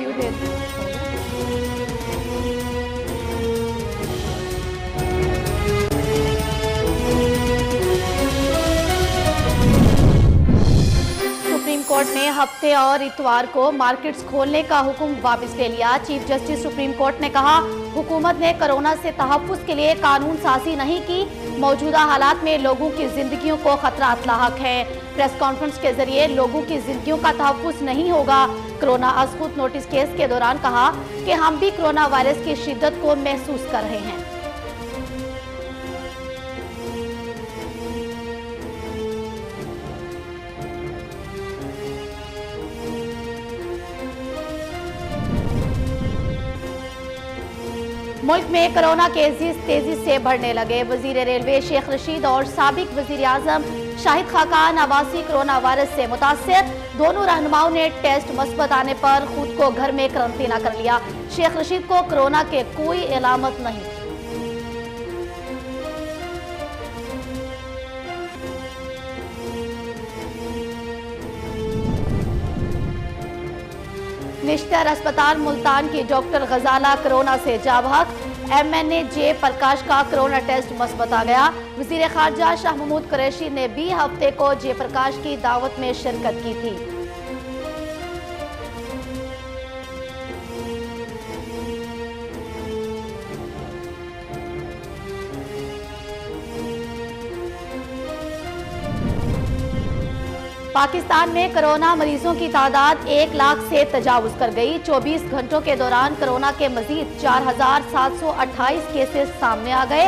Review देते हैं। Supreme court ने हफ्ते और इतवार को मार्केट्स खोलने का हुक्म वापस ले लिया। चीफ जस्टिस सुप्रीम कोर्ट ने कहा, हुकूमत ने कोरोना से तहफ्फुज़ के लिए कानून साजी नहीं की। मौजूदा हालात में लोगों की जिंदगियों को खतरात लाहक है। प्रेस कॉन्फ्रेंस के जरिए लोगों की जिंदगियों का तहफ्फुज़ नहीं होगा। कोरोना अस्कूत नोटिस केस के दौरान कहा कि हम भी कोरोना वायरस की शिद्दत को महसूस कर रहे हैं। मुल्क में कोरोना केसेस तेजी से बढ़ने लगे। वजीर रेलवे शेख रशीद और साबिक वजीर आजम शाहिद खाकान आवासी कोरोना वायरस से मुतासिर। दोनों रहनुमाओं ने टेस्ट मस्बत आने पर खुद को घर में करंतना कर लिया। शेख रशीद को कोरोना के कोई अलामत नहीं। निश्तर अस्पताल मुल्तान की डॉक्टर गजाला कोरोना से जाबहक। MNA जय प्रकाश का कोरोना टेस्ट मस्बत आ गया। वजीर खारजा शाह महमूद कुरैशी ने भी हफ्ते को जय प्रकाश की दावत में शिरकत की थी। पाकिस्तान में कोरोना मरीजों की तादाद 1 लाख से तजावुज कर गई। 24 घंटों के दौरान कोरोना के मजीद 4728 केसेस सामने आ गए।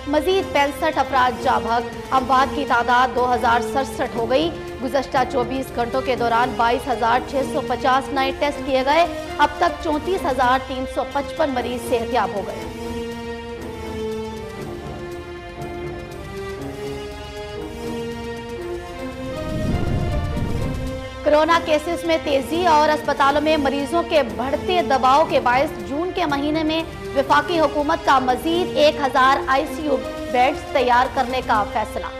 मजीद 65 अफराद जाबहक। अमवात की तादाद 2067 हो गई। गुज़श्ता 24 घंटों के दौरान 22,650 नए टेस्ट किए गए। अब तक 34,355 मरीज सेहतयाब हो गए। कोरोना केसेस में तेजी और अस्पतालों में मरीजों के बढ़ते दबाव के बायस जून के महीने में वफाकी हुकूमत का मजीद 1000 ICU बेड्स तैयार करने का फैसला।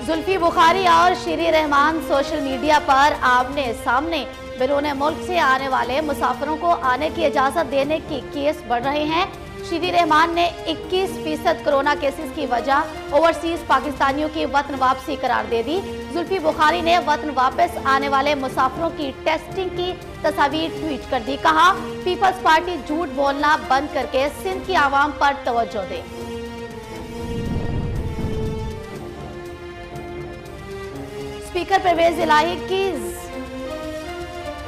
जुल्फी बुखारी और शीरी रहमान सोशल मीडिया पर आमने सामने। बैरून मुल्क से आने वाले मुसाफिरों को आने की इजाजत देने के केस बढ़ रहे हैं। शीरी रहमान ने 21% कोरोना केसेस की वजह ओवरसीज पाकिस्तानियों की वतन वापसी करार दे दी। जुल्फी बुखारी ने वतन वापस आने वाले मुसाफिरों की टेस्टिंग की तस्वीर ट्वीट कर दी। कहा, पीपल्स पार्टी झूठ बोलना बंद करके सिंध की आवाम पर तवज्जो दे। स्पीकर परवेज इलाही की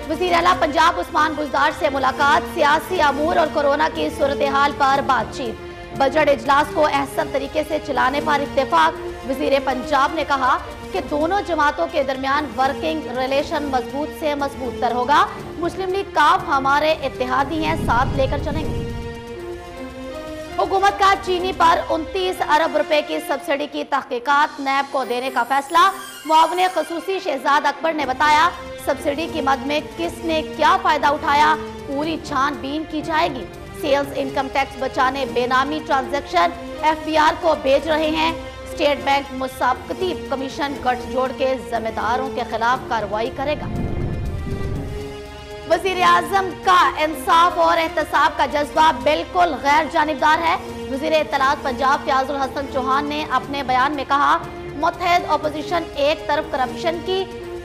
वज़ीर आला पंजाब उस्मान बुज़दार से मुलाकात। सियासी अमूर और कोरोना की सूरत हाल पर बातचीत। बजट इजलास को अहसन तरीके से चलाने पर इत्तेफाक। वज़ीर पंजाब ने कहा कि दोनों जमातों के दरमियान वर्किंग रिलेशन मजबूत से मजबूत तर होगा। मुस्लिम लीग काफ हमारे इत्तेहादी हैं, साथ लेकर चलेंगे। हुकूमत का चीनी पर 29 अरब रुपए की सब्सिडी की तहकीकात नैब को देने का फैसला। मुआवने खसूसी शहजाद अकबर ने बताया, सब्सिडी की मद में किसने क्या फायदा उठाया, पूरी छानबीन की जाएगी। सेल्स इनकम टैक्स बचाने बेनामी ट्रांजैक्शन FBR को भेज रहे हैं। स्टेट बैंक मुसाबकती कमीशन गठजोड़ के जिम्मेदारों के खिलाफ कार्रवाई करेगा। वज़ीर आज़म का इंसाफ और एहतसाब का जज्बा बिल्कुल गैर जानिबदार है। वज़ीर इत्तलात पंजाब फ़याज़ुल हसन चौहान ने अपने बयान में कहा, मुत्तहिद अपोजिशन एक तरफ करप्शन की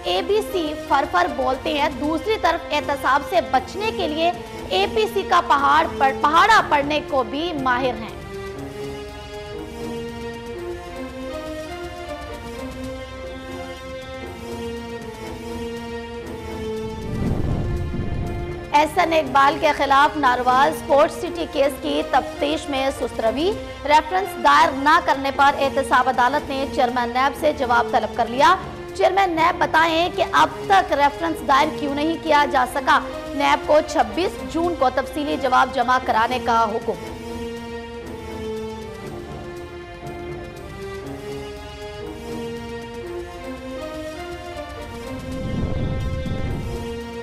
ABC फर बोलते हैं, दूसरी तरफ एहतसाब से बचने के लिए APC का पहाड़ा पड़ने को भी माहिर हैं। एहसन इकबाल के खिलाफ नारवाल स्पोर्ट्स सिटी केस की तफ्तीश में सुस्त रवि। रेफरेंस दायर न करने पर एहतसाब अदालत ने चेयरमैन नैब से जवाब तलब कर लिया। चेयरमैन नैब बताएं कि अब तक रेफरेंस दायर क्यों नहीं किया जा सका। नैब को 26 जून को तफसीली जवाब जमा कराने का हुक्म।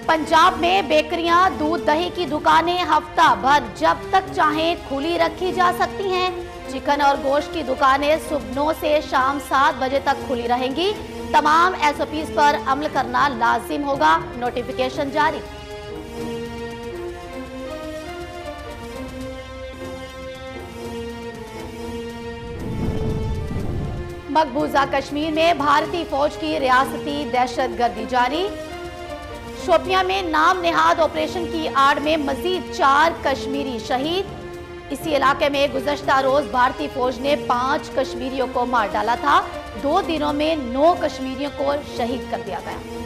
पंजाब में बेकरियां, दूध दही की दुकानें हफ्ता भर जब तक चाहें खुली रखी जा सकती हैं। चिकन और गोश्त की दुकानें सुबह 9 से शाम 7 बजे तक खुली रहेंगी। तमाम एसओपीज पर अमल करना लाजिम होगा, नोटिफिकेशन जारी। मकबूजा कश्मीर में भारतीय फौज की रियासती दहशतगर्दी जारी। शोपियां में नाम नेहाद ऑपरेशन की आड़ में मजीद 4 कश्मीरी शहीद। इसी इलाके में गुज़श्ता रोज भारतीय फौज ने 5 कश्मीरियों को मार डाला था। 2 दिनों में 9 कश्मीरियों को शहीद कर दिया गया।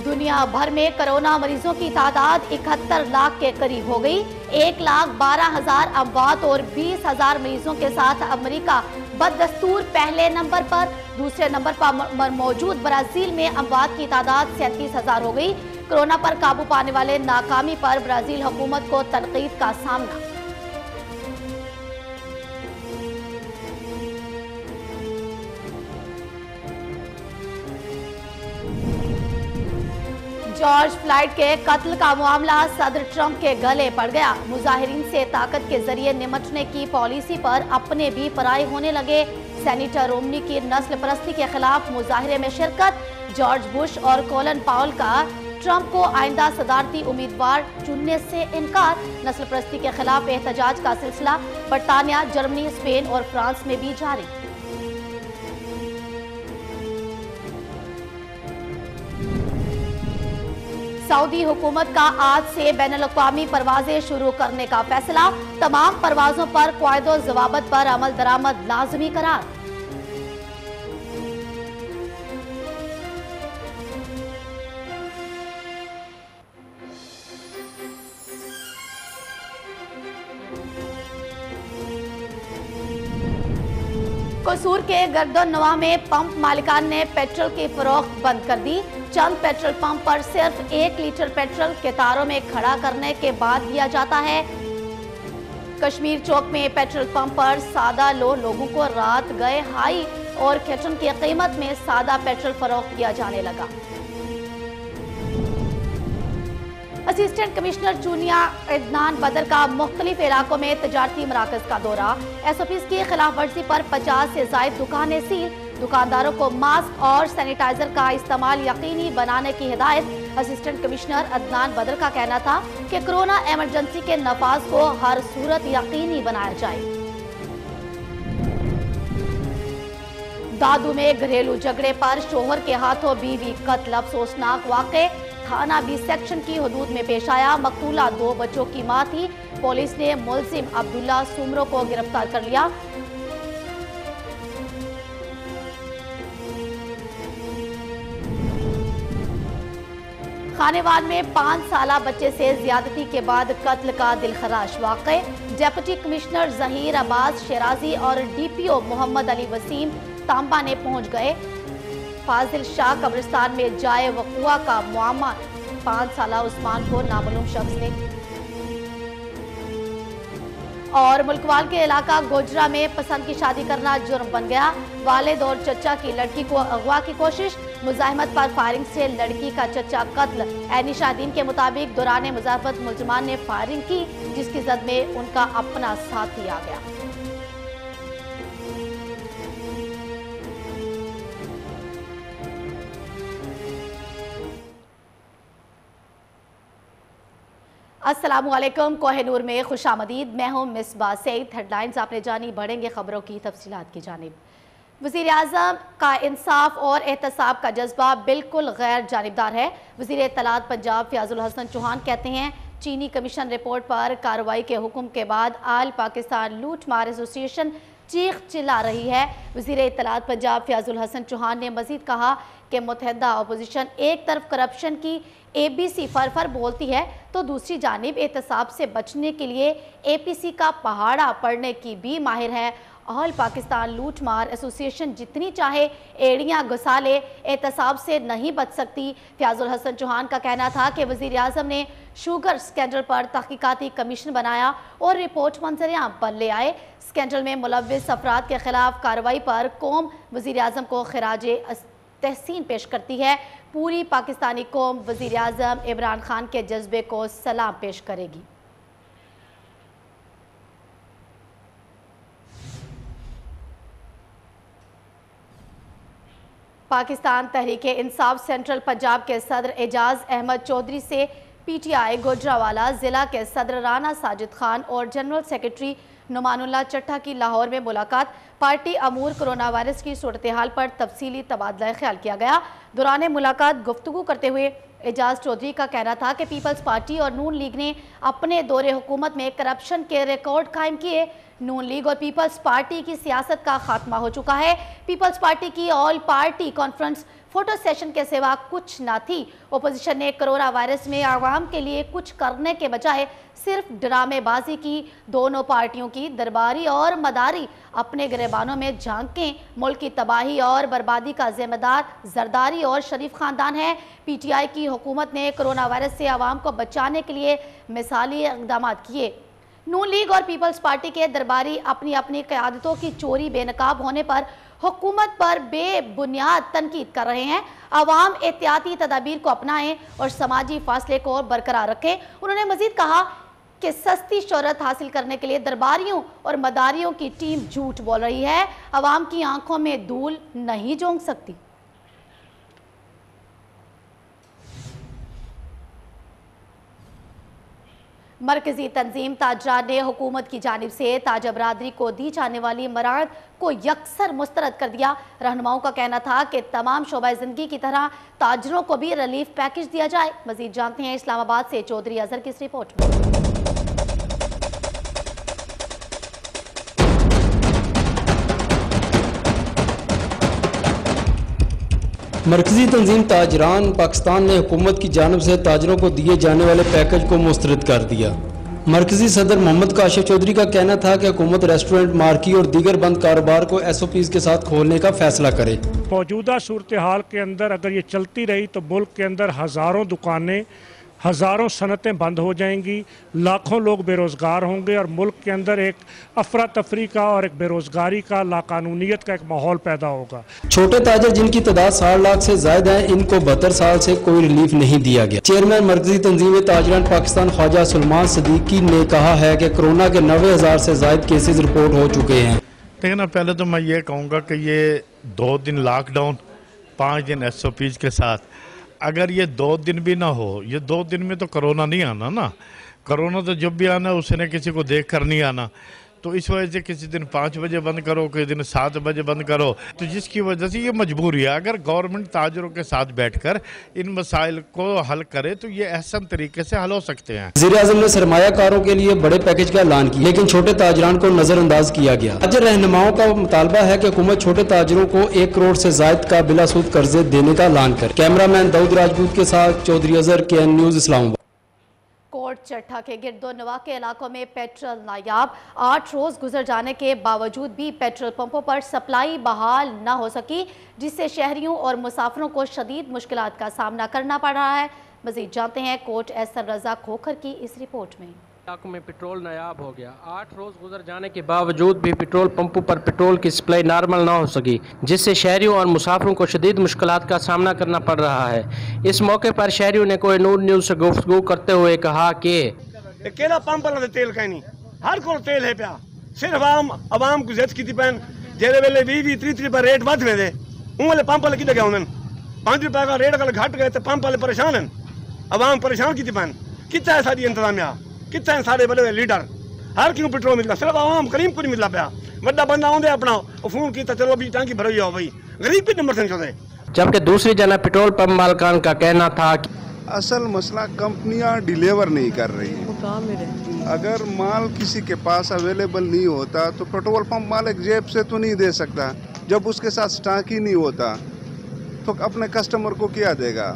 दुनिया भर में कोरोना मरीजों की तादाद 71 लाख के करीब हो गई। 1,12,000 अमवात और 20,000 मरीजों के साथ अमेरिका बदस्तूर पहले नंबर पर। दूसरे नंबर पर मौजूद ब्राजील में अमवात की तादाद 37,000 हो गई। कोरोना पर काबू पाने वाले नाकामी पर ब्राजील हुकूमत को तनकीद का सामना। जॉर्ज फ्लॉयड के कत्ल का मामला सदर ट्रंप के गले पड़ गया। मुजाहिरीन से ताकत के जरिए निपटने की पॉलिसी पर अपने भी पराई होने लगे। सेनेटर रोमनी की नस्ल परस्ती के खिलाफ मुजाहिरे में शिरकत। जॉर्ज बुश और कोलिन पावेल का ट्रंप को आइंदा सदारती उम्मीदवार चुनने से इनकार। नस्ल परस्ती के खिलाफ एहतजाज का सिलसिला बरतानिया, जर्मनी, स्पेन और फ्रांस में भी जारी। सऊदी हुकूमत का आज से बैनुल-अक़वामी परवाजें शुरू करने का फैसला। तमाम परवाजों पर क़वाइदो ज़वाबित पर अमल दरामद लाज़मी करार। कसूर के गर्दनवाह में पंप मालिकान ने पेट्रोल की फरोख्त बंद कर दी। चंद पेट्रोल पंप पर सिर्फ 1 लीटर पेट्रोल कतारों में खड़ा करने के बाद दिया जाता है। कश्मीर चौक में पेट्रोल पंप पर सादा लोगों को रात गए हाई और कैटन की कीमत में सादा पेट्रोल फरोख्त किया जाने लगा। असिस्टेंट कमिश्नर चूनिया अदनान बदर का मुख्तलिफ इलाकों में तजारती मराकज का दौरा। एसओपीज की खिलाफ वर्जी पर 50 से जायद दुकानें सील। दुकानदारों को मास्क और सैनिटाइजर का इस्तेमाल यकीनी बनाने की हिदायत। असिस्टेंट कमिश्नर अदनान बदर का कहना था कि कोरोना इमरजेंसी के नफाज को हर सूरत यकीनी बनाया जाए। दादू में घरेलू झगड़े पर शोहर के हाथों बीवी कत्ल। अफसोसनाक वाक़े थाना बी सेक्शन की हदूद में पेश आया। मकतूला 2 बच्चों की मां थी। पुलिस ने मुलजिम अब्दुल्ला सुमरो को गिरफ्तार कर लिया। खानेवाल में 5 साला बच्चे से ज्यादती के बाद कत्ल का दिलखराश वाक़े। डिप्टी कमिश्नर जहीर अब्बास शिराजी और डीपीओ मोहम्मद अली वसीम तांबा ने पहुंच गए। फाजिल शाह कब्रिस्तान में जाए वक़ुआ का मुआमा। 5 साला उस्मान को नामालूम शख्स ने। और मुल्कवाल के इलाका गोजरा में पसंद की शादी करना जुर्म बन गया। वालिद और चचा की लड़की को अगवा की कोशिश। मुजाहिमत पर फायरिंग से लड़की का चचा कत्ल। ऐनी शादीन के मुताबिक दौरान मुजाफरत मुलजमान ने फायरिंग की, जिसकी जद में उनका अपना साथी आ गया। अस्सलामुअलैकुम, कोहिनूर में खुशामदीद। मैं हूं मिसबा सईद। हेडलाइंस आपने जानी, बढ़ेंगे खबरों की तफसीलात की जानिब। वज़ीर आज़म का इंसाफ और एहतसाब का जज्बा बिल्कुल गैर जानिबदार है। वज़ीर इत्तलात पंजाब फ़याज़ुल हसन चौहान कहते हैं चीनी कमीशन रिपोर्ट पर कार्रवाई के हुक्म के बाद आल पाकिस्तान लूट मार एसोसिएशन चीख चिल्ला रही है। वज़ीर इत्तलात पंजाब फ़याज़ुल हसन चौहान ने मज़ीद कहा कि मुत्तहिदा अपोजिशन एक तरफ करप्शन की ABC फर बोलती है तो दूसरी जानिब एहतसाब से बचने के लिए APC का पहाड़ा पड़ने की भी माहिर है ऑल पाकिस्तान लूटमार एसोसिएशन जितनी चाहे एड़ियां घुसा ले, एहतसाब से नहीं बच सकती। फयाजुल हसन चौहान का कहना था कि वज़ीर आज़म ने शुगर स्कैंडल पर तहकीकाती कमीशन बनाया और रिपोर्ट मंजर-ए-आम पर ले आए। स्कैंडल में मुलव्विस अफराद के खिलाफ कार्रवाई पर कौम वज़ीर आज़म को खिराजे तहसीन पेश करती है। पूरी पाकिस्तानी कौम वज़ीर आज़म इमरान खान के जज्बे को सलाम पेश करेगी। पाकिस्तान तहरीक इंसाफ सेंट्रल पंजाब के सदर एजाज अहमद चौधरी से PTI गुजरावाला जिला के सदर राना साजिद खान और जनरल सेक्रेटरी नुमानुल्लाह चट्टा की लाहौर में मुलाकात। पार्टी अमूर कोरोना वायरस की सूरत हाल पर तफसीली तबादला ख्याल किया गया। दौरान मुलाकात गुफ्तगू करते हुए एजाज चौधरी का कहना था कि पीपल्स पार्टी और नून लीग ने अपने दौरे हुकूमत में करप्शन के रिकॉर्ड कायम किए। नून लीग और पीपल्स पार्टी की सियासत का खात्मा हो चुका है। पीपल्स पार्टी की all party conference photo session के सिवा कुछ ना थी। ओपोजिशन ने कोरोना वायरस में आवाम के लिए कुछ करने के बजाय सिर्फ ड्रामेबाजी की। दोनों पार्टियों की दरबारी और मदारी अपने गिरबानों में झांकें। मुल्क की तबाही और बर्बादी का जिम्मेदार जरदारी और शरीफ खानदान है। PTI की हुकूमत ने कोरोना वायरस से आवाम को बचाने के लिए मिसाली इक़दाम किए। नून लीग और पीपल्स पार्टी के दरबारी अपनी अपनी क़यादतों की चोरी बेनकाब होने पर हुकूमत पर बेबुनियाद तनकीद कर रहे हैं। अवाम एहतियाती तदाबीर को अपनाएं और समाजी फासले को बरकरार रखें। उन्होंने मजीद कहा कि सस्ती शोहरत हासिल करने के लिए दरबारियों और मदारियों की टीम झूठ बोल रही है। अवाम की आंखों में धूल नहीं झोंक सकती। मरकजी तंजीम ताजरान ने हुकूमत की जानिब से ताजा बरादरी को दी जाने वाली मराहत को यकसर मुस्तरद कर दिया। रहनुमाओं का कहना था कि तमाम शोबा जिंदगी की तरह ताजरों को भी रिलीफ पैकेज दिया जाए। मजीद जानते हैं इस्लामाबाद से चौधरी अजहर की इस रिपोर्ट में। मरकजी तंजीम ताजरान पाकिस्तान ने हुकूमत की जानिब से ताजरों को दिए जाने वाले पैकेज को मुस्तरद कर दिया। मरकजी सदर मोहम्मद काशिफ चौधरी का कहना था कि हुकूमत रेस्टोरेंट, मार्की और दीगर बंद कारोबार को SOPs के साथ खोलने का फैसला करे। मौजूदा सूरत हाल के अंदर अगर ये चलती रही तो मुल्क के अंदर हज़ारों दुकानें, हज़ारों सनतें बंद हो जाएंगी, लाखों लोग बेरोज़गार होंगे और मुल्क के अंदर एक अफरा तफरी का और एक बेरोज़गारी का, लाकानूनियत का एक माहौल पैदा होगा। छोटे ताजर जिनकी तादाद 60 लाख से ज्यादा है, इनको 72 साल से कोई रिलीफ नहीं दिया गया। चेयरमैन मरकजी तंजीम ताजरान पाकिस्तान ख्वाजा सुलेमान सदीकी ने कहा है कि कोरोना के 90,000 से ज्यादा केसेज रिपोर्ट हो चुके हैं। देखिए ना, पहले तो मैं ये कहूँगा कि ये 2 दिन लॉकडाउन, 5 दिन SOPs के साथ, अगर ये 2 दिन भी ना हो, ये 2 दिन में तो कोरोना नहीं आना ना। कोरोना तो जब भी आना उसने किसी को देख कर नहीं आना। तो इस वजह से किसी दिन 5 बजे बंद करो, किसी दिन 7 बजे बंद करो, तो जिसकी वजह से ये मजबूरी है। अगर गवर्नमेंट ताजरों के साथ बैठकर इन मसाइल को हल करे तो ये एहसन तरीके से हल हो सकते हैं। वज़ीर-ए-आज़म ने सरमायाकारों के लिए बड़े पैकेज का ऐलान किया, लेकिन छोटे ताजरान को नजरअंदाज किया गया। ताजर रहनुमाओं का मुतालबा है कि हुकूमत छोटे ताजरों को 1 करोड़ से ज्यादा का बिलासूद कर्जे देने का ऐलान करे। कैमरामैन दाऊद राजपूत के साथ चौधरी अजहर, KN न्यूज़, इस्लामाबाद। कोट चट्टा के गिरदोनवा के इलाकों में पेट्रोल नायाब। 8 रोज गुजर जाने के बावजूद भी पेट्रोल पंपों पर सप्लाई बहाल न हो सकी, जिससे शहरियों और मुसाफिरों को शदीद मुश्किलात का सामना करना पड़ रहा है। मजीद जानते हैं कोट एहसन रजा खोखर की इस रिपोर्ट में। इलाकों में पेट्रोल नायाब हो गया। 8 रोज गुजर जाने के बावजूद भी पेट्रोल पंपों पर पेट्रोल की सप्लाई नॉर्मल ना हो सकी, जिससे शहरियों और मुसाफिरों को शदीद मुश्किलात का सामना करना पड़ रहा है। इस मौके पर शहरियों ने कोहिनूर न्यूज़ से गुफ्तगू करते हुए कहा कि केड़ा पंप वाला तेल कहीं नहीं, हर को तेल है पिया, सिर्फ आवाम को जिद की पैन जेरे वेले 20-30 रुपए रेट बढ़ गए, उन वाले पंप वाले कितने गए, 5 रुपए का रेट अगर घट गए तो पंप वाले परेशान हैं। अवाम परेशान की पैन, कितना है सारी इंतजामिया, कितना सारे बड़े लीडर, हर क्यों पेट्रोल मिलता, सिर्फ आवाम करीम को नहीं मिलता पाया। बड़ा बंदा आंदे अपना फोन किया, चलो भी टांकी भरोई आओ भाई, गरीब भी नंबर से चलते। जबकि दूसरी जना पेट्रोल पंप मालकान का कहना था कि असल मसला कंपनियां डिलीवर नहीं कर रही हैं। अगर माल किसी के पास अवेलेबल नहीं होता तो पेट्रोल पंप मालिक जेब से तो नहीं दे सकता। जब उसके साथ स्टॉक ही नहीं होता तो अपने कस्टमर को क्या देगा।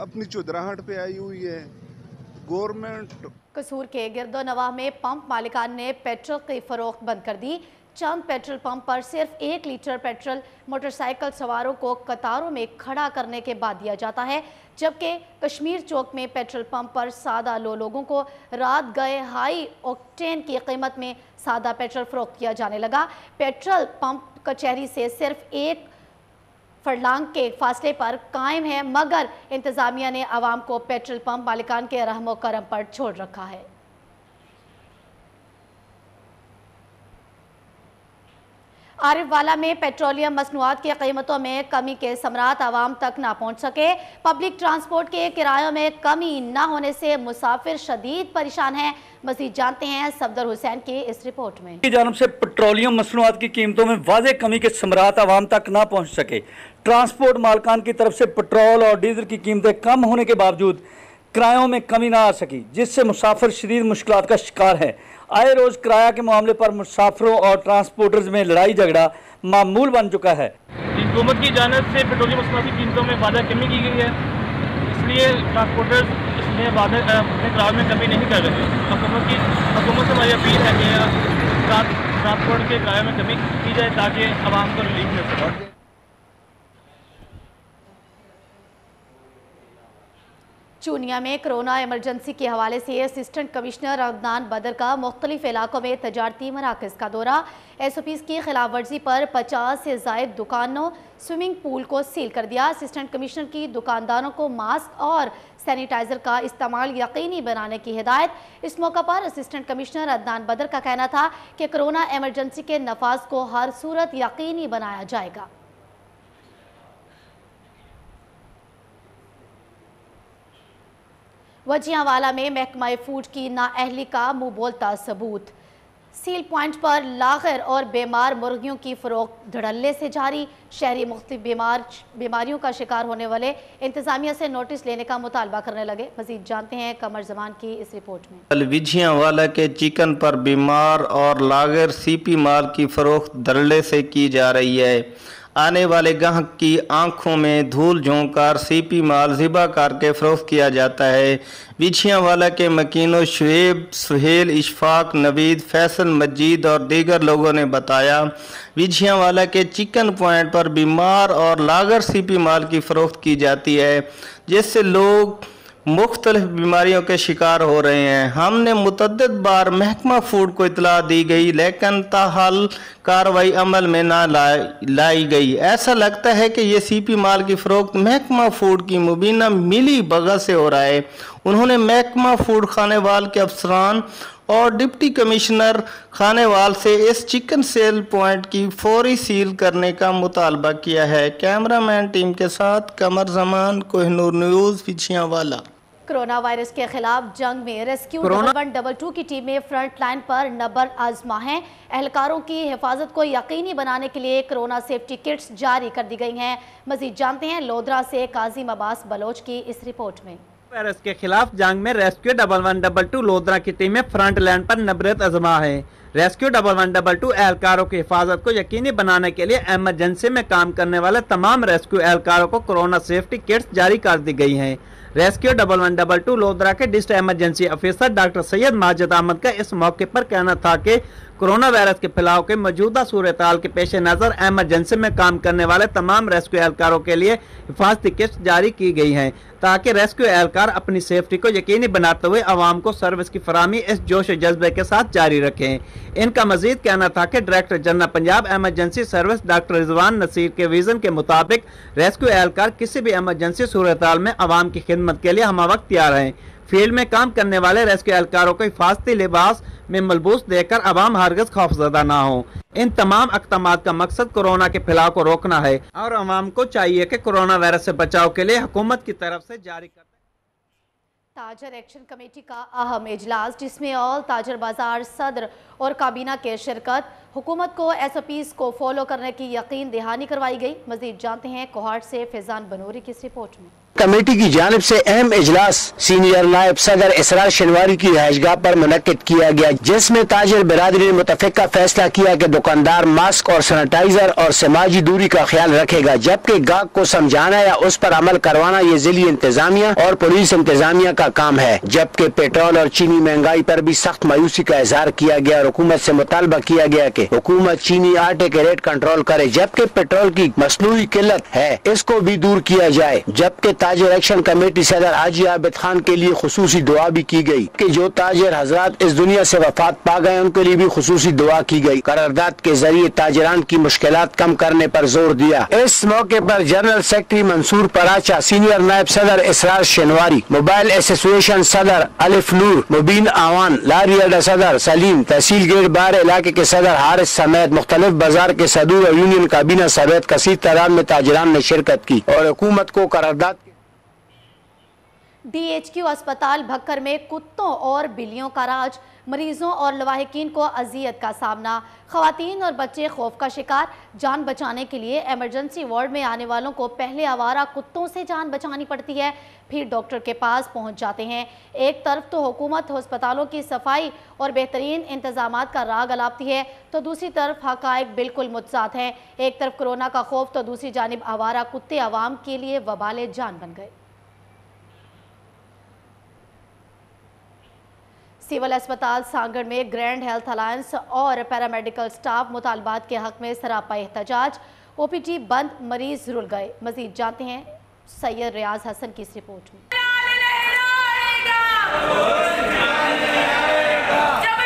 अपनी चुदराहट पे आई हुई है, गवर्नमेंट कसूर के गिरदोनवाह में पंप मालिकान ने पेट्रोल की फरोख्त बंद कर दी। चंद पेट्रोल पंप पर सिर्फ 1 लीटर पेट्रोल मोटरसाइकिल सवारों को कतारों में खड़ा करने के बाद दिया जाता है, जबकि कश्मीर चौक में पेट्रोल पंप पर सादा लोगों को रात गए हाई ऑक्टेन की कीमत में सादा पेट्रोल फरोख्त किया जाने लगा। पेट्रोल पंप कचहरी से सिर्फ 1 फरलांग के फासले पर कायम है, मगर इंतजामिया ने आवाम को पेट्रोल पंप मालिकान के रहमो करम पर छोड़ रखा है। आरिफवाला में पेट्रोलियम मसनूआत की कीमतों में कमी के समरात आवाम तक ना पहुँच सके। पब्लिक ट्रांसपोर्ट के किरायों में कमी न होने से मुसाफिर शदीद परेशान हैं। मज़ीद जानते हैं सफदर हुसैन की इस रिपोर्ट में। की जानब से पेट्रोलियम मसनूआत की कीमतों में वाज़ेह कमी के समरात आवाम तक ना पहुँच सके। ट्रांसपोर्ट मालकान की तरफ से पेट्रोल और डीजल की कीमतें कम होने के बावजूद किरायों में कमी ना आ सकी, जिससे मुसाफिर शदीद मुश्किलात का शिकार है। आए रोज किराया के मामले पर मुसाफिरों और ट्रांसपोर्टर्स में लड़ाई झगड़ा मामूल बन चुका है। हुकूमत की जानिब से पेट्रोलियम मसनूआत की कीमतों में वादा कमी की गई है, इसलिए ट्रांसपोर्टर्स इसमें अपने किराए में कमी नहीं कर रहे। हुकूमत से हमारी अपील है कि ट्रांसपोर्ट के किराए में कमी की जाए ताकि आवाम को रिलीफ मिल सके। चूनिया में कोरोना इमरजेंसी के हवाले से असिस्टेंट कमिश्नर अदनान बदर का मुख्तलिफ इलाकों में तजारती मराकज़ का दौरा। SOPs की खिलाफ वर्जी पर 50 से ज़ायद दुकानों स्विमिंग पूल को सील कर दिया। असिस्टेंट कमिश्नर की दुकानदारों को मास्क और सैनिटाइज़र का इस्तेमाल यकीनी बनाने की हिदायत। इस मौका पर असिस्टेंट कमिश्नर अदनान बदर का कहना था कि कोरोना इमरजेंसी के नफाज को हर सूरत यकीनी बनाया जाएगा। वजियावाला में महकमा फूड की नाअहली का मुंह बोलता सबूत। सील पॉइंट पर लागर और बीमार मुर्गियों की फरोख्त धड़ल्ले से जारी। शहरी मुख्तलिफ बीमारियों का शिकार होने वाले इंतजामिया से नोटिस लेने का मुतालबा करने लगे। मजीद जानते हैं कमर जमान की इस रिपोर्ट में। विजयावाला के चिकन पर बीमार और लागर CP माल की फरोख्त धड़ल्ले से की जा रही है। आने वाले गाहक की आंखों में धूल झोंककर CP माल ज़िबा करके फरोख्त किया जाता है। विजयावाला के मकीनों शुएब, सुहेल, इशफाक, नवीद, फैसल, मजीद और दीगर लोगों ने बताया विजयावाला के चिकन पॉइंट पर बीमार और लागर CP माल की फरोख्त की जाती है, जिससे लोग मुख्तलिफ बीमारियों के शिकार हो रहे हैं। हमने मुतअद्दिद बार महकमा फूड को इतला दी गई, लेकिन ताहाल कार्रवाई अमल में ना लाई गई। ऐसा लगता है कि ये CP माल की फरोख्त महकमा फूड की मुबीना मिली भगत से हो रहा है। उन्होंने महकमा फूड खानेवाल के अफसरान और डिप्टी कमिश्नर खानेवाल से इस चिकन सेल पॉइंट की फौरी सील करने का मुतालबा किया है। कैमरामैन टीम के साथ कमर जमान, कोहिनूर न्यूज़, विजयावाला। कोरोना वायरस के खिलाफ जंग में रेस्क्यू 1122 की टीमें फ्रंट लाइन पर नबर आजमा हैं। एहलकारों की हिफाजत को यकीनी बनाने के लिए कोरोना सेफ्टी किट्स जारी कर दी गई हैं। मजीद जानते हैं लोधरा से काजिम अब्बास बलोच की इस रिपोर्ट में। वायरस के खिलाफ जंग में रेस्क्यू 1122 लोधरा की टीमें फ्रंट लाइन पर नबरत आजमा है। रेस्क्यू 1122 एहलकारों की हिफाजत को यकीनी बनाने के लिए इमरजेंसी में काम करने वाले तमाम रेस्क्यू एहलकारों को कोरोना सेफ्टी किट्स जारी कर दी गई हैं। रेस्क्यू 1122 लोधरा के district emergency officer doctor Syed Majid Ahmed का इस मौके पर कहना था कि कोरोना वायरस के फैलाव के मौजूदा सूरत हाल के पेश नज़र इमरजेंसी में काम करने वाले तमाम रेस्क्यू एहलकारों के लिए हिफाजती किट्स जारी की गई हैं, ताकि रेस्क्यू एहलकार अपनी सेफ्टी को यकीनी बनाते हुए आवाम को सर्विस की फराहमी इस जोश और जज्बे के साथ जारी रखें। इनका मजीद कहना था कि director general Punjab emergency service doctor Rizwan Naseer के विजन के मुताबिक रेस्क्यू एहलकार किसी भी इमरजेंसी सूरत हाल में आवाम की खिदमत के लिए हमवक्त तैयार हैं। फील्ड में काम करने वाले रेस्क्यू एहलकारों को हिफाजती लिबास में मलबूस देकर आवाम हरगिज़ खौफजदा ना हो। इन तमाम अक़दामात का मकसद कोरोना के फैलाव को रोकना है और आवाम को चाहिए कि कोरोना वायरस से बचाव के लिए हुकूमत की तरफ से जारी कर ताजर एक्शन कमेटी का अहम इजलास, जिसमें ऑल ताजर बाजार सदर और काबीना के शिरकत। हुकूमत को SOPs को फॉलो करने की यकीन दहानी करवाई गई। मजीद जानते हैं कोहाट से फैजान बनूरी की इस रिपोर्ट में। कमेटी की जानिब से अहम इजलास सीनियर नायब सदर इसरार शनवारी की रिहाइशगाह पर मुनक्किद किया गया, जिसमें ताजिर बिरादरी ने मुतफिका फैसला किया कि दुकानदार मास्क और सैनिटाइजर और समाजी दूरी का ख्याल रखेगा, जबकि गाहक को समझाना या उस पर अमल करवाना ये जिली इंतजामिया और पुलिस इंतजामिया का काम है। जबकि पेट्रोल और चीनी महंगाई पर भी सख्त मायूसी का इजहार किया गया और हुकूमत से मुतालबा किया गया कि हुकूमत चीनी आटे के रेट कंट्रोल करे, जबकि पेट्रोल की मसनूई किल्लत है इसको भी दूर किया जाए। जबकि ताजिर एक्शन कमेटी सदर हाजी आबिद खान के लिए खुसूसी दुआ भी की गई कि जो ताजिर हजरात इस दुनिया से वफात पा गए उनके लिए भी खुसूसी दुआ की गई। करारदाद के जरिए ताजिरान की मुश्किलात कम करने पर जोर दिया। इस मौके पर general secretary Mansoor Paracha, senior नायब सदर इसरार शनवारी, मोबाइल एसोसिएशन सदर अलिफ नूर, मुबीन आवान, लारी अड्डा सदर सलीम, तहसील गेट बार इलाके के सदर हारिस समेत मुख्तलिफ बाजार के सदूर और यूनियन काबीना समेत कसीर तादाद में ताजिरान ने शिरकत की और हुकूमत को करारदाद। DHQ अस्पताल भक्कर में कुत्तों और बिल्लियों का राज, मरीजों और लवाहिकीन को अजियत का सामना, खवातीन और बच्चे खौफ का शिकार। जान बचाने के लिए इमरजेंसी वार्ड में आने वालों को पहले आवारा कुत्तों से जान बचानी पड़ती है, फिर डॉक्टर के पास पहुंच जाते हैं। एक तरफ तो हुकूमत अस्पतालों की सफाई और बेहतरीन इंतजामात का राग अलापती है, तो दूसरी तरफ हकायक बिल्कुल मुतजाद हैं। एक तरफ कोरोना का खौफ तो दूसरी जानिब आवारा कुत्ते आवाम के लिए वबाले जान बन गए। सिविल अस्पताल सांगड़ में ग्रैंड हेल्थ अलायंस और पैरामेडिकल स्टाफ मुतालबात के हक में सरापा एहतजाज। OPD बंद, मरीज रुल गए। मजीद जानते हैं सैयद रियाज हसन की इस रिपोर्ट में।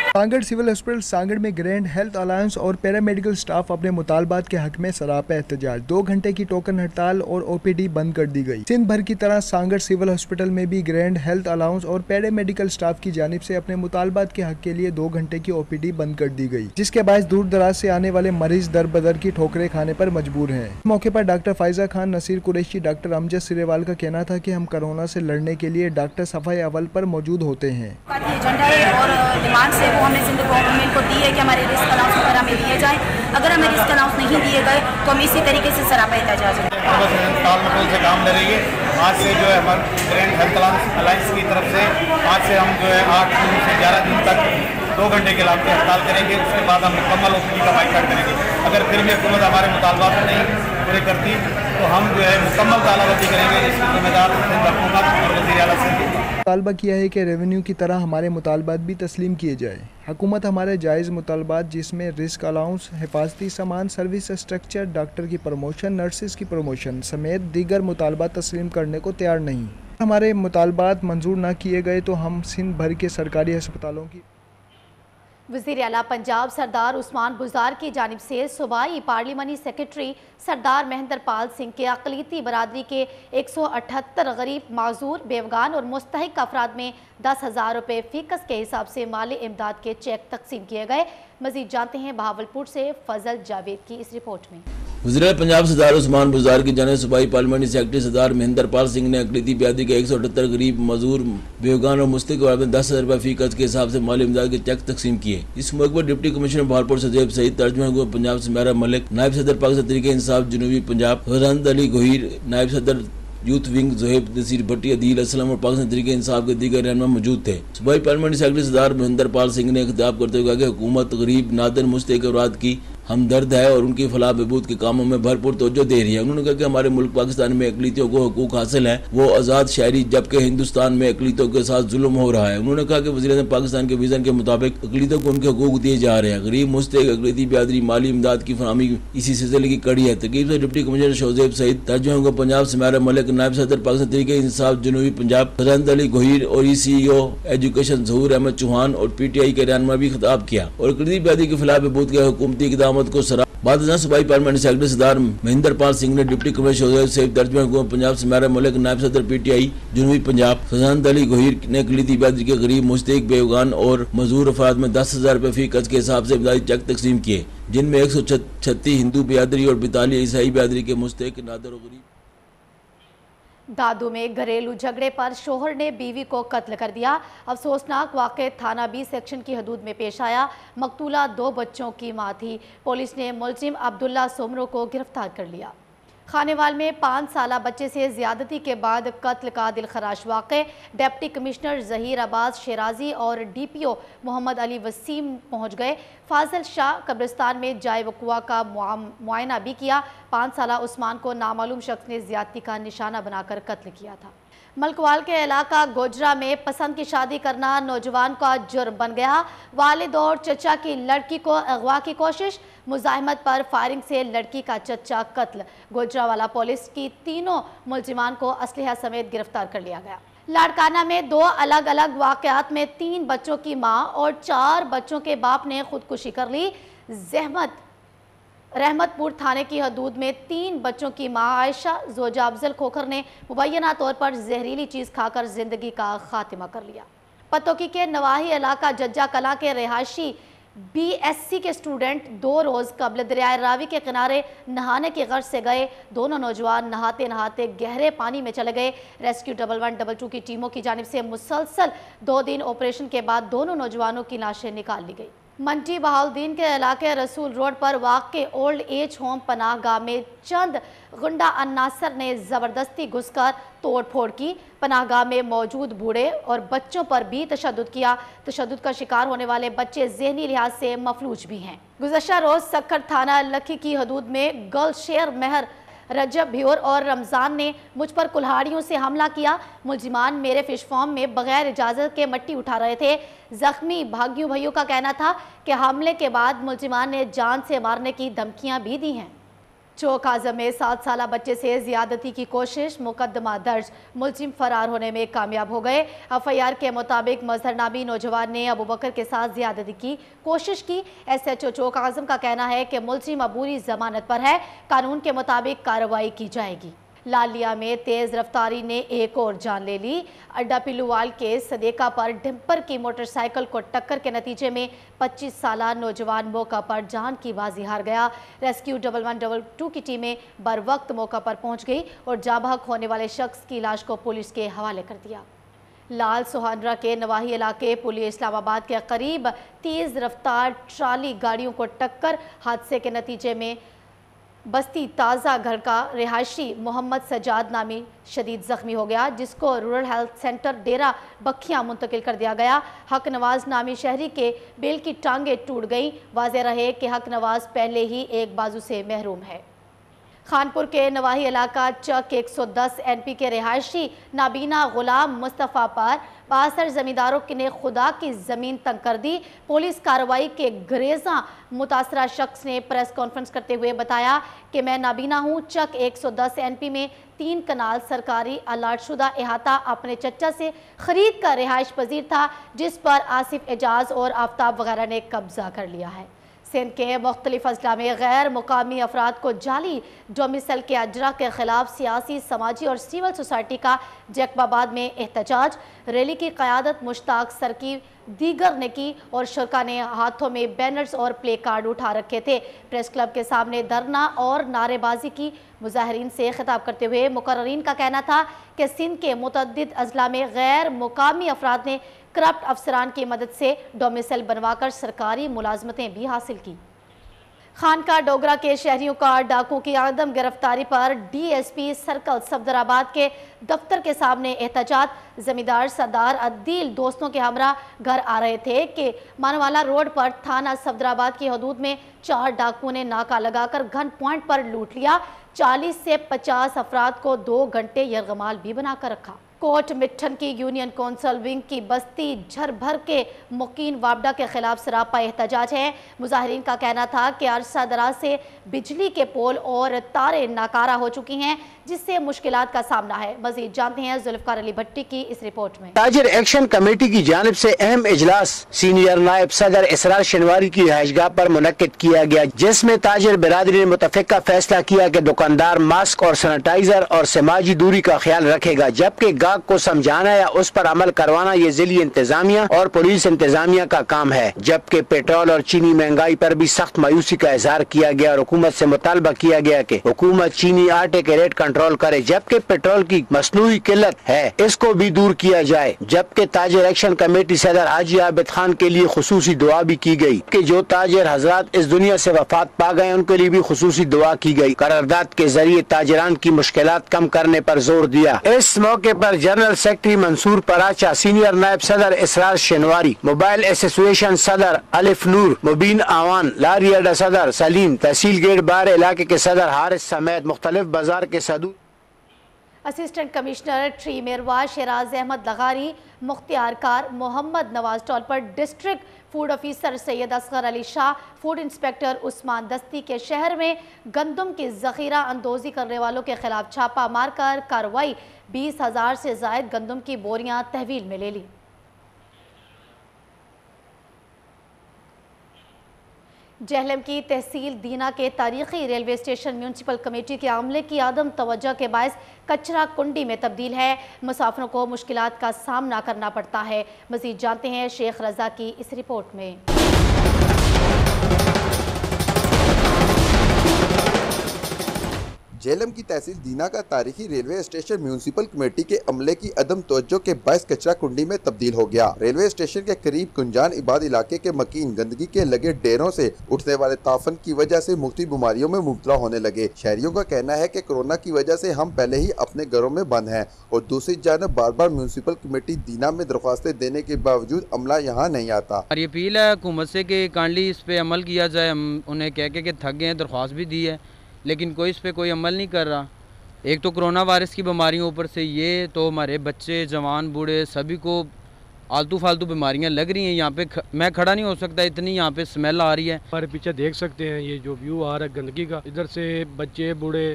सांगड़ सिविल हॉस्पिटल सांगड़ में ग्रैंड हेल्थ अलायंस और पैरामेडिकल स्टाफ अपने मुतालबात के हक में सरापा एहतजाज। 2 घंटे की टोकन हड़ताल और OPD बंद कर दी गई। सिंध भर की तरह सांगड़ सिविल हॉस्पिटल में भी ग्रैंड हेल्थ अलायंस और पैरामेडिकल स्टाफ की जानिब से अपने मुतालबात के हक के लिए 2 घंटे की OPD बंद कर दी गई, जिसके बायस दूर दराज से आने वाले मरीज दर बदर की ठोकरें खाने पर मजबूर हैं। इस मौके पर डॉक्टर फायजा खान, नसीर कुरैशी, डॉक्टर अमजद सिरेवाल का कहना था कि हम कोरोना से लड़ने के लिए डॉक्टर सफाई अव्वल पर मौजूद होते हैं। हमने सिंध गवर्नमेंट को दी है कि हमारे रिस्क अलाउंस वगैरह में दिए जाएं। अगर हमें रिस्क अलाउंस नहीं दिए गए तो हम इसी तरीके से सरापा एहतजाज से काम ले रही है। आज से जो है हमारे ग्रैंड हेल्थ अलायंस की तरफ से आज से हम जो है 8 जून से 11 जून तक 2 घंटे के लाभ की हड़ताल करेंगे। उसके बाद हम मुकम्मल OPD का बाइकाट करेंगे। अगर फिर भी हुकूमत हमारे मुतालबात नहीं पूरे करती तो हम जो है मुकम्मल तालाबंदी करेंगे। इसकी जिम्मेदार हुकूमत और वज़ीर आला सिंध मुतालबा किया है कि रेवेन्यू की तरह हमारे मुतालबात भी तस्लीम किए जाए। हुकूमत हमारे जायज़ मुतालबात जिसमें रिस्क अलाउंस, हिफाजती सामान, सर्विस स्ट्रक्चर, डॉक्टर की प्रमोशन, नर्सिस की प्रमोशन समेत दीगर मुतालबात तस्लीम करने को तैयार नहीं। हमारे मुतालबात मंजूर न किए गए तो हम सिंध भर के सरकारी अस्पतालों की। वज़ीर आला पंजाब सरदार उस्मान बुज़दार की जानिब से सूबाई पार्लिमानी सेक्रेटरी सरदार महेंद्र पाल सिंह के अक़लियती बरादरी के 178 गरीब, माजूर, बेवगान और मुस्तहिक अफराद में 10,000 रुपये फ़ीकस के हिसाब से माली इमदाद के चेक तकसीम किए गए। मज़ीद जानते हैं बहावलपुर से फजल जावेद की इस रिपोर्ट में। वज़ीर पंजाब सरदार उस्मान बुज़दार की जानिब सूबाई पार्लिमानी सेक्रेटरी सरदार महेंद्र पाल सिंह ने अक़लियती बिरादरी के 178 गरीब, मजूर, बेवगान और मुस्तहिक अफराद में 10,000 रुपये फ़ीकस के हिसाब से माली इमदाद के चेक तकसीम किए। इस मौके पर डिप्टी कमिश्नर बहावलपुर सजेब सईद, तर्जुमान पंजाब सुमेरा मलिक, नायब सदर पाकिस्तान तहरीक इंसाफ जनूबी पंजाब फरहंद अली गोहीर, नायब सदर यूथ विंग ज़ोहेब नसीर भट्टी, अदील असलम और पाकिस्तान तहरीक इंसाफ के दीगर रहनुमा मौजूद थे। सूबाई पार्लियामेंट सेक्रेटरी सरदार महेंद्र पाल सिंह ने खिताब करते हुए कहा कि हुकूमत गरीब, नादर, मुस्तहिक अफराद की हमदर्द है और उनकी फलाह बहबूद के कामों में भरपूर तवज्जो दे रही है। उन्होंने कहा कि हमारे मुल्क पाकिस्तान में अक़लियतियों को हुकूक हासिल है, वो आज़ाद शहरी, जबकि हिंदुस्तान में अक़लियतियों के साथ जुल्म हो रहा है। उन्होंने कहा कि वज़ीर पाकिस्तान के विज़न के मुताबिक अक़लियतियों को उनके हुकूक दिए जा रहे हैं। गरीब, मुस्तहिक, अक़लियती बिरादरी माली इमदाद की फरहमी इसी सिलसिले की कड़ी है। तकरीब से डिप्टी कमिश्नर शोजेब सईद, तर्जुमान पंजाब सुमेरा मलिक, नायब सदर पाकिस्तान तहरीक इंसाफ जनूबी पंजाब फरहंद अली गोहीर और ECO एजुकेशन ज़हूर अहमद चौहान और PTI के रहनुमा भी खिताब किया और अक़लियती बिरादरी की फलाह बहबूद के हुकूमती इक़दामात को सराहा। बाद सूबाई पार्लियामेंट सेक्रेटरी सरदार महेंद्र पाल सिंह ने डिप्टी कमिश्नर सईद, तर्जुमान पंजाब सुमेरा मलिक, नायब सदर PTI जनूबी पंजाब फरहंद अली गोहीर ने अक़लियती बिरादरी के गरीब, मुस्तहिक, बेवगान और मजूर अफराद में 10,000 रुपये फ़ीकस के हिसाब से इमदादी चेक तकसीम किए, जिनमें 136 हिंदू बिरादरी और 42 ईसाई बिरादरी के मुस्तहिक, नादर और गरीब। दादू में घरेलू झगड़े पर शोहर ने बीवी को कत्ल कर दिया। अफसोसनाक वाक़या थाना बी सेक्शन की हदूद में पेश आया। मकतूला 2 बच्चों की मां थी। पुलिस ने मुलजिम अब्दुल्ला सोमरो को गिरफ्तार कर लिया। खानेवाल में 5 साला बच्चे से ज्यादती के बाद कत्ल का दिलखराश वाक़या। डिप्टी कमिश्नर जहीर अब्बास शेराजी और DPO मोहम्मद अली वसीम पहुंच गए। फाजिल शाह कब्रिस्तान में जाए वक़ुआ का मुआयना भी किया। 5 साला उस्मान को नामालूम शख्स ने ज्यादती का निशाना बनाकर कत्ल किया था। मलकवाल के इलाका गोजरा में पसंद की शादी करना नौजवान का जुर्म बन गया। वालिद और चचा की लड़की को अगवा की कोशिश, मुजाहिमत पर फायरिंग से लड़की का चचा कत्ल। गुजरावाला पुलिस की तीनों मुलजिमान को असलहा समेत गिरफ्तार कर लिया गया। लाड़काना में 2 अलग अलग वाक़यात में 3 बच्चों की मां और 4 बच्चों के बाप ने खुदकुशी कर ली। रहमतपुर थाने की हदूद में 3 बच्चों की मां आयशा जोजा अफजल खोखर ने मुबैना तौर पर जहरीली चीज़ खाकर जिंदगी का खात्मा कर लिया। पतोकी के नवाही इलाका जज्जा कलां के रिहायशी BSc के स्टूडेंट 2 रोज़ कबल दरियाए रावी के किनारे नहाने की गर्ज से गए। दोनों नौजवान नहाते नहाते गहरे पानी में चले गए। रेस्क्यू 1112 की टीमों की जानिब से मुसलसल 2 दिन ऑपरेशन के बाद दोनों नौजवानों की लाशें निकाल ली गई। मंडी बहाउद्दीन के इलाके रसूल रोड पर वाक़ ओल्ड एज होम पनाह गाह में चंद गुंडा अन्नासर ने ज़बरदस्ती घुसकर तोड़ फोड़ की। पनाहगाह में मौजूद बूढ़े और बच्चों पर भी तशद्दुद किया। तशद्दुद का शिकार होने वाले बच्चे ज़हनी लिहाज से मफलूज भी हैं। गुज़श्ता रोज़ सक्खर थाना लखी की हदूद में गर्ल शेर महर रजब भ्योर और रमज़ान ने मुझ पर कुल्हाड़ियों से हमला किया। मुलजिमान मेरे फिश फार्म में बगैर इजाज़त के मट्टी उठा रहे थे। जख्मी भागियों भैयों का कहना था कि हमले के बाद मुलजिमान ने जान से मारने की धमकियां भी दी हैं। चौक आज़म में 7 साला बच्चे से ज़्यादती की कोशिश, मुकदमा दर्ज, मुलजिम फरार होने में कामयाब हो गए। FIR के मुताबिक मजहर नामी नौजवान ने अबू बकर के साथ ज़्यादती की कोशिश की। SHO चौक आज़म का कहना है कि मुलजिम अबूरी जमानत पर है, कानून के मुताबिक कार्रवाई की जाएगी। लालिया में तेज़ रफ्तारी ने एक और जान ले ली। अड्डा पिल्लूवाल के सदेका पर डिम्पर की मोटरसाइकिल को टक्कर के नतीजे में 25 साला नौजवान मौका पर जान की बाजी हार गया। रेस्क्यू 1112 की टीमें बर वक्त मौका पर पहुंच गई और जाबहक होने वाले शख्स की लाश को पुलिस के हवाले कर दिया। लाल सुहानरा के नवाही इलाके पुलिस इस्लामाबाद के करीब तेज़ रफ्तार ट्राली गाड़ियों को टक्कर, हादसे के नतीजे में बस्ती ताज़ा घर का रिहायशी मोहम्मद सजाद नामी शदीद ज़ख्मी हो गया, जिसको रूरल हेल्थ सेंटर डेरा बखियां मुंतकिल कर दिया गया। हक नवाज नामी शहरी के बेल की टांगें टूट गईं। वाज़ेह रहे कि हक नवाज पहले ही एक बाजू से महरूम है। खानपुर के नवाही इलाका चक 110 NP के रिहायशी नाबीना गुलाम मुस्तफ़ा पर 62 ज़मींदारों ने खुदा की ज़मीन तंग कर दी। पुलिस कार्रवाई के गरेज़ा मुतासरा शख्स ने प्रेस कॉन्फ्रेंस करते हुए बताया कि मैं नाबीना हूँ। चक 110 NP में 3 कनाल सरकारी अलाट शुदा अहाता अपने चचा से खरीद कर रिहाइश पजीर था, जिस पर आसिफ एजाज और आफ्ताब वगैरह ने कब्जा कर लिया है। सिंध के मुख्तलिफ अजला में गैर मुकामी अफराद को जाली डोमिसल के अजरा के खिलाफ सियासी, समाजी और सिविल सोसाइटी का जैकबाबाद में एहतजाज। रैली की क़यादत मुश्ताक सरकी दीगर ने की और शुरका ने हाथों में बैनर्स और प्ले कार्ड उठा रखे थे। प्रेस क्लब के सामने धरना और नारेबाजी की। मुजाहिरीन से खिताब करते हुए मुकर्रीन का कहना था कि सिंध के मुतअद्दिद अजला में गैर मुकामी अफराद ने करप्ट अफसरान की मदद से डोमिसल बनवाकर सरकारी मुलाजमतें भी हासिल की। खानका डोगरा के शहरियों का डाकुओं की आदम गिरफ्तारी पर DSP सर्कल सफदराबाद के दफ्तर के सामने एहतजाज। जमींदार सरदार अदील दोस्तों के हमरा घर आ रहे थे कि मानवाला रोड पर थाना सफदराबाद की हदूद में 4 डाकुओं ने नाका लगाकर गन पॉइंट पर लूट लिया। 40 से 50 अफराद को 2 घंटे यरगमाल भी बनाकर रखा। कोट मिट्ठन की यूनियन कौंसल विंग की बस्ती झर भर के मुकीन वापडा के खिलाफ सरापा एहतजाज है। मुजाहिरीन का कहना था कि अरसा दराज से बिजली के पोल और तारें नाकारा हो चुकी हैं, जिससे मुश्किलात का सामना है। मजीद जानते हैं जुल्फकार अली भट्टी की इस रिपोर्ट में। ताजिर एक्शन कमेटी की जानिब से अहम इजलास सीनियर नायब सदर इसरार शनवारी की रिहाइशगाह पर मुनक्किद किया गया, जिसमें ताजिर बिरादरी ने मुतफिका फैसला किया कि दुकानदार मास्क और सैनिटाइजर और समाजी दूरी का ख्याल रखेगा, जबकि हुक्काक को समझाना या उस पर अमल करवाना ये जिली इंतजामिया और पुलिस इंतजामिया का काम है। जबकि पेट्रोल और चीनी महंगाई पर भी सख्त मायूसी का इजहार किया गया और हुकूमत से मुतालबा किया गया कि हुकूमत चीनी आटे के रेट कंट्रोल करे, जबकि पेट्रोल की मसनूई किल्लत है इसको भी दूर किया जाए। जबकि ताजिर एक्शन कमेटी सदर हाजी आबिद खान के लिए खुसूसी दुआ भी की गई कि जो ताजिर हजरात इस दुनिया से वफात पा गए उनके लिए भी खुसूसी दुआ की गई। करारदाद के जरिए ताजिरान की मुश्किलात कम करने पर जोर दिया। इस मौके पर general secretary Mansoor Paracha, senior नायब सदर इसरार शेनवारी, मोबाइल एसोसिएशन सदर अलिफ नूर, मुबीन आवान, लारी अड्डा सदर सलीम, तहसील गेट बार इलाके के सदर हारिस समेत मुख्तलिफ बाजार के सदू, असिस्टेंट कमिश्नर ट्री मेरवा शराज अहमद लगारी, मुख्तियार कार मोहम्मद नवाज टॉल पर district food officer Syed Asghar Ali Shah, food inspector Usman Dasti के शहर में गंदम की जखीरा अंदोजी करने वालों के खिलाफ छापा मारकर कार्रवाई, 20,000 से जायद गंदम की बोरियां तहवील में ले ली। जहलम की तहसील दीना के तारीखी रेलवे स्टेशन म्यूनसिपल कमेटी के अमले की आदम तवज्जो के बायस कचरा कुंडी में तब्दील है। मुसाफिरों को मुश्किलात का सामना करना पड़ता है। मज़ीद जानते हैं शेख रजा की इस रिपोर्ट में। झेलम की तहसील दीना का तारीखी रेलवे स्टेशन म्यूनसिपल कमेटी के अमले की अदम तवज्जो के बायस कचरा कुंडी में तब्दील हो गया। रेलवे स्टेशन के करीब कुंजान इबाद इलाके के मकीन गंदगी के लगे डेरों से उठने वाले ताफन की वजह से मुख्तलिफ बीमारियों में मुब्तला होने लगे। शहरियों का कहना है कि कोरोना की वजह से हम पहले ही अपने घरों में बंद हैं और दूसरी जानब बार बार म्यूनसिपल कमेटी दीना में दरख्वास्तें देने के बावजूद अमला यहाँ नहीं आता। हमारी अपील है हुकूमत से कि काइंडली इस पे अमल किया जाए। हम उन्हें कह के थक गए हैं, दरख्वास्त भी दी है लेकिन कोई इस पे कोई अमल नहीं कर रहा। एक तो कोरोना वायरस की बीमारियों ऊपर से ये तो हमारे बच्चे जवान बूढ़े सभी को आलतू फालतू बीमारियां लग रही हैं। यहाँ पे मैं खड़ा नहीं हो सकता, इतनी यहाँ पे स्मेल आ रही है। हमारे पीछे देख सकते हैं ये जो व्यू आ रहा है गंदगी का, इधर से बच्चे बूढ़े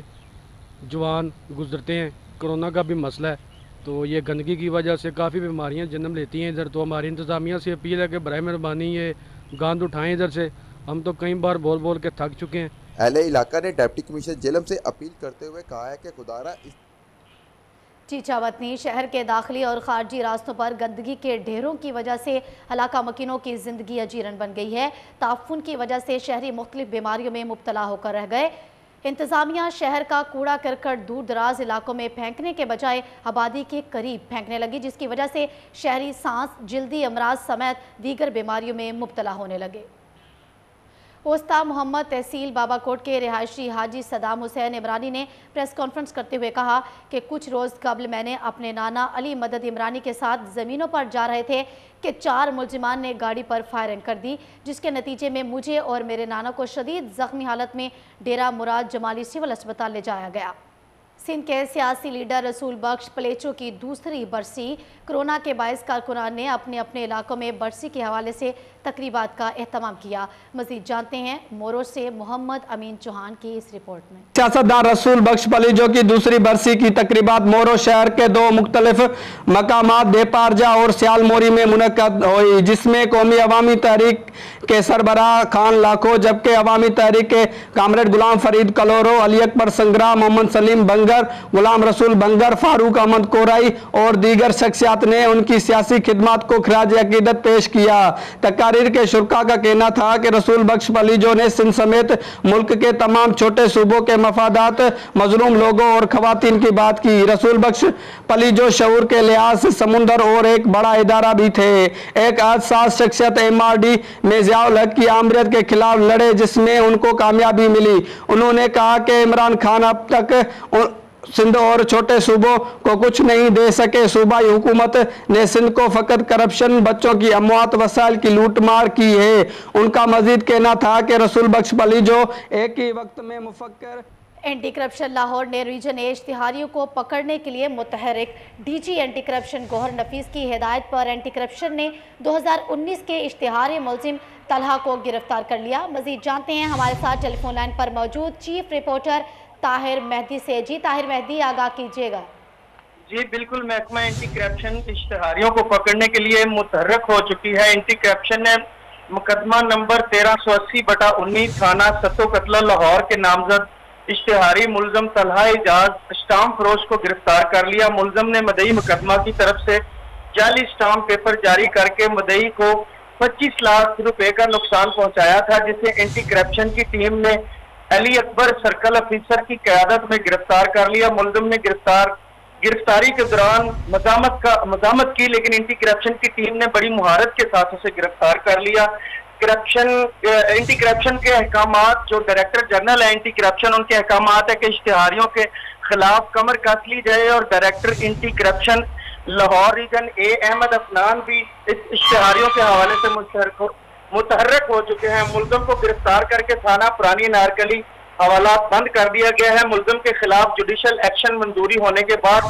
जवान गुजरते हैं। कोरोना का भी मसला है तो ये गंदगी की वजह से काफ़ी बीमारियाँ जन्म लेती हैं इधर। तो हमारी इंतज़ामिया से अपील है कि बराए मेहरबानी ये गंद उठाएँ इधर से। हम तो कई बार बोल बोल के थक चुके हैं। अहले इलाका ने डिप्टी कमिश्नर झेलम से अपील करते हुए कहा है कि खुदारा चीचावतनी शहर के दाखिली और खारजी रास्तों पर गंदगी के ढेरों की वजह से हलाका मकीनों की जिंदगी अजीरन बन गई है। ताफुन की वजह से शहरी मुख्तलिफ बीमारियों में मुब्तला होकर रह गए। इंतज़ामिया शहर का कूड़ा करकट दूर दराज इलाकों में फेंकने के बजाय आबादी के करीब फेंकने लगी, जिसकी वजह से शहरी सांस जल्दी अमराज समेत दीगर बीमारियों में मुब्तला होने लगे। ओस्ता मोहम्मद तहसील बाबाकोट के रिहायशी हाजी सदाम हुसैन इमरानी ने प्रेस कॉन्फ्रेंस करते हुए कहा कि कुछ रोज़ कबल मैंने अपने नाना अली मदद इमरानी के साथ ज़मीनों पर जा रहे थे कि 4 मुलजिमान ने गाड़ी पर फायरिंग कर दी, जिसके नतीजे में मुझे और मेरे नाना को शदीद ज़ख्मी हालत में डेरा मुराद जमाली सिविल अस्पताल ले जाया गया। सिंध के सियासी लीडर रसूल बख्श पलेचो की दूसरी बरसी, कोरोना के बायस कारकुनान ने अपने अपने इलाकों में बरसी के हवाले से तकरीबात का एहतमाम किया। मजीद जानते हैं मोरो से मोहम्मद अमीन चौहान की इस रिपोर्ट में। सियासतदान रसूल बख्श पलीजो की दूसरी बरसी की तकरीबात मोरो शहर के 2 मुख्तलिफ मकामात देपारजा और सियालमोरी में मुनक्कद हुई, जिसमें कौमी अवामी तहरीक के सरबराह खान लाखो, जबकि अवामी तहरीक के कामरेड गुलाम फरीद कलोरो, अली अकबर संग्राम, मोहम्मद सलीम बंगर, गुलाम रसूल बंगर, फारूक अहमद कोराई और दीगर शख्सियात ने उनकी सियासी खिदमत को खराज अकीदत पेश किया। तकारीर के शुरका का कहना था कि रसूल बख्श पलीजो ने सिंध समेत मुल्क के तमाम छोटे सूबों के मफादात, मजलूम लोगों और खवातीन की बात की। रसूल बख्श पलीजो शऊर के लिहाज से समुंदर और एक बड़ा इदारा भी थे। एक हसास शख्सियत MRD में ज़ियाउल हक की आमरीत के खिलाफ लड़े, जिसमें उनको कामयाबी मिली। उन्होंने कहा कि इमरान खान अब तक सिंध और छोटे सूबों को कुछ नहीं दे सके। सूबाई हुकूमत ने सिंध को फकत करप्शन, बच्चों की अमवात, वसाइल की लूटमार की है। उनका मजीद कहना था कि रसूल बख्श पलीजो एक ही वक्त में मुफक्कर। एंटी करप्शन लाहौर ने रीजन ए इश्तिहारियों को पकड़ने के लिए मुतहरिक DG एंटी करप्शन गौहर नफीस की हिदायत पर एंटी करप्शन ने 2019 के इश्तिहारी मुलजिम तलहा को गिरफ्तार कर लिया। मजीद जानते हैं हमारे साथ टेलीफोन लाइन पर मौजूद चीफ रिपोर्टर ताहिर मेहदी से। जी ताहिर मेहदी, आगाह कीजिएगा। जी बिल्कुल, महकमा एंटी करप्शन इश्तिहारियों को पकड़ने के लिए मुतहर्रिक हो चुकी है। एंटी करप्शन ने मुकदमा नंबर 1380/19 थाना सत्तो कतला लाहौर के नामजद इश्तिहारी मुलजम तलहा एजाज स्टाम्प फरोश को गिरफ्तार कर लिया। मुलजम ने मदई मुकदमा की तरफ से जाली स्टाम्प पेपर जारी करके मदई को 25 लाख रुपए का नुकसान पहुंचाया था, जिसे एंटी करप्शन की टीम ने अली अकबर सर्कल ऑफिसर की क़यादत में गिरफ्तार कर लिया। मुलजम ने गिरफ्तारी के दौरान मजामत की, लेकिन एंटी करप्शन की टीम ने बड़ी मुहारत के साथ उसे गिरफ्तार कर लिया। एंटी करप्शन के अहकामात, जो डायरेक्टर जनरल है एंटी करप्शन, उनके अहकामात है कि इश्तिहारियों के खिलाफ कमर कस ली जाए, और director anti corruption Lahore region A Ahmed Afnan भी इस इश्तिहारियों के हवाले से मुतहर्रक हो चुके हैं। मुलजम को गिरफ्तार करके थाना पुरानी नारकली हवाला बंद कर दिया गया है। मुलजम के खिलाफ जुडिशल एक्शन मंजूरी होने के बाद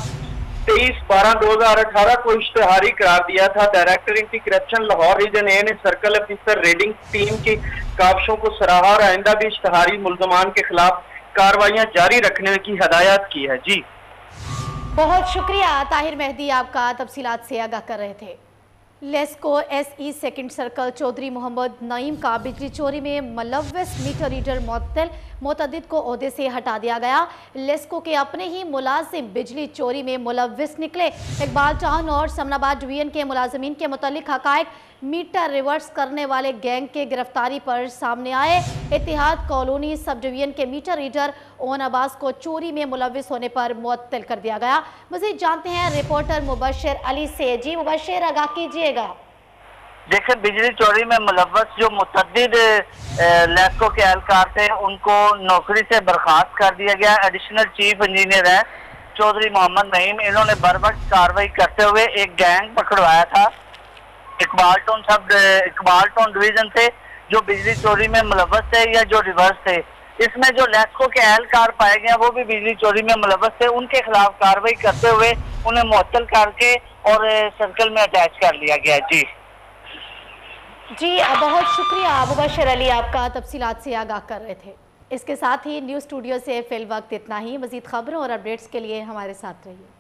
23/12/2018 को इश्तिहारी करार दिया था। Director anti corruption Lahore region A ने सर्कल ऑफिसर रेडिंग टीम की काविशों को सराहा और आइंदा भी इश्तिहारी मुलजमान के खिलाफ कार्रवाइयां जारी रखने की हदायत की है। जी बहुत शुक्रिया ताहिर मेहदी, आपका तफसीलात से आगाह कर रहे थे। LESCO SE second circle Chaudhry Muhammad Naeem का बिजली चोरी में मुलव्वस मीटर रीडर मुतअद्दिद को ओहदे से हटा दिया गया। लेस्को के अपने ही मुलाजिम बिजली चोरी में मुलव्वस निकले। इकबाल टाउन और समनाबाद डिवीजन के मुलाजिमीन के मुतालिक हकायक मीटर रिवर्स करने वाले गैंग के गिरफ्तारी पर सामने आए। इत्तेहाद कॉलोनी सब डिवीजन के मीटर रीडर ओन अब्बास को चोरी में मुलव्वस होने पर मुअत्तल कर दिया गया। मज़ीद जानते हैं रिपोर्टर मुबशर अली से। जी मुबशर, आगाह कीजिएगा। देखिए, बिजली चोरी में मुलव्वस जो मुतअद्दिद लेस्को के एहलकार थे, उनको नौकरी से बर्खास्त कर दिया गया। एडिशनल चीफ इंजीनियर है चौधरी मोहम्मद नईम, इन्होंने बर वक्त कार्रवाई करते हुए एक गैंग पकड़वाया था इकबाल टाउन डिवीजन से, जो बिजली चोरी में मुलव्वस थे या जो रिवर्स थे। इसमें जो लेस्को के एहलकार पाए गए वो भी बिजली चोरी में मुलव्वस थे। उनके खिलाफ कार्रवाई करते हुए उन्हें मुअत्तल करके और सर्कल में अटैच कर लिया गया। जी बहुत शुक्रिया मुबशर अली, आपका तफसीलात से आगाह कर रहे थे। इसके साथ ही न्यूज़ स्टूडियो से फिल वक्त इतना ही। मज़ीद खबरों और अपडेट्स के लिए हमारे साथ रहिए।